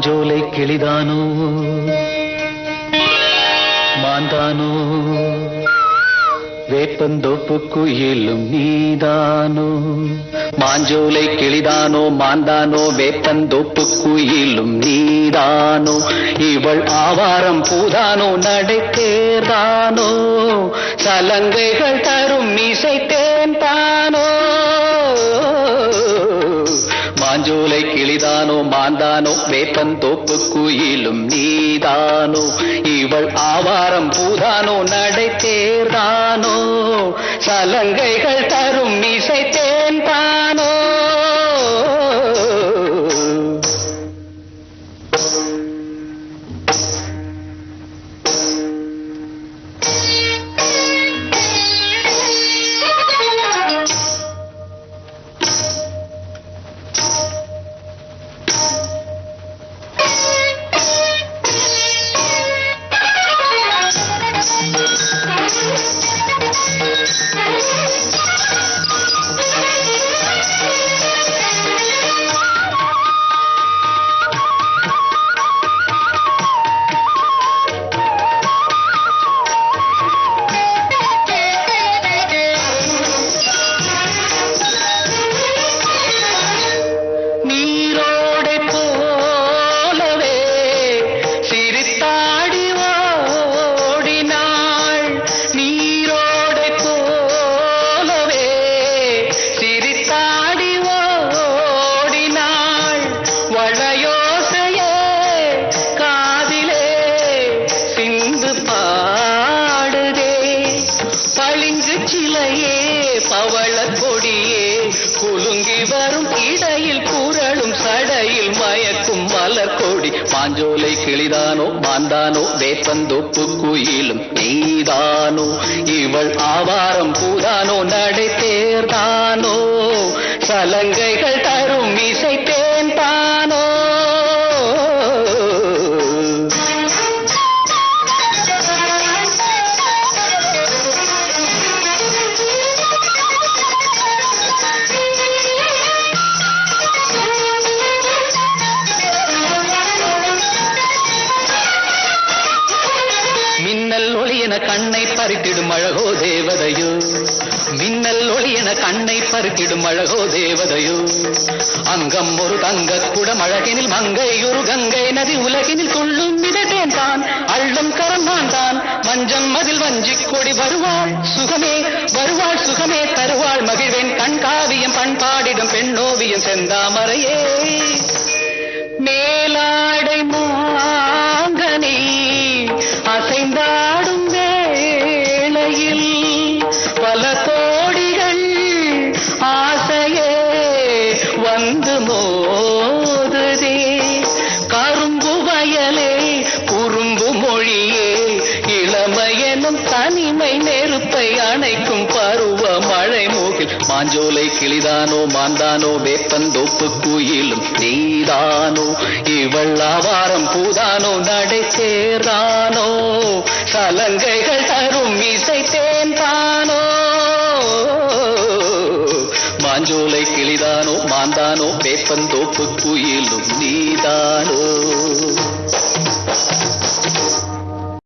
மாஞ்சோலை கிளிதானோ மாந்தானோ வேப்பந்தோப்பு குயிலும் நீதானோ மாஞ்சோலை கிளிதானோ மாந்தானோ வேப்பந்தோப்பு குயிலும் நீதானோ இவள் ஆவாரம் பூதானோ நடைத்தேர்தானோ சலங்கைகள் தரும் மீசை தேன்தானோ மாஞ்சோலை கிளிதானோ மாந்தானோ வேப்பந்தோப்பு குயிலும் நீதானோ இவள் ஆவாரம் பூதானோ நடைத்தேர்தானோ சலங்கைகள் தரும் மீசை தேன்தானோ பவளக்கொடியே குலுங்கி வரும் இடையில் குரலும் சடையில் மயக்கும் மலர்கொடி மாஞ்சோலை கிளிதானோ மாந்தானோ வேப்பந்தோப்பு குயிலும் நீதானோ இவள் ஆவாரம் பூதானோ நடைத்தேர்தானோ சலங்கைகள் தரும் இசை தேன்தானோ மின்னல் ஒளியன கண்ணை பறித்திடும் அழகோ தேவதையோ மின்னல் ஒளியன கண்ணை பறித்திடும் அழகோ தேவதையோ அங்கம் ஒரு தங்க குடம் அழகினில் மங்கை ஒரு கங்கை நதி உலகினில் துள்ளும் மிதட்டேன் தான் அள்ளும் கரம்தான் தான் வஞ்சம் அதில் வஞ்சிக் கொடி வருவாள் சுகமே தருவாள் மகிழ்வேன் கண்காவியம் பண்பாடிடும் பெண்ணோவியம் செந்தாமரையே மேலாடை மாங்கனி அசைந்தாடும் வேளையில் பல கோடிகள் ஆசையே வந்து மோதுதே கரும்பு வயலே குறும்பு மொழியே இளமையெனும் தனிமை நெருப்பை அணைக்கும் பருவ மழை மூகில் மாஞ்சோலை கிளிதானோ மாந்தானோ வேப்பந்தோப்பு குயிலும் நீதானோ இவள் ஆவாரம் பூதானோ நடைத்தேர்தானோ சலங்கைகள் தரும் இசை தேன்தானோ மாஞ்சோலை கிளிதானோ மாந்தானோ வேப்பந்தோப்பு குயிலும் நீதானோ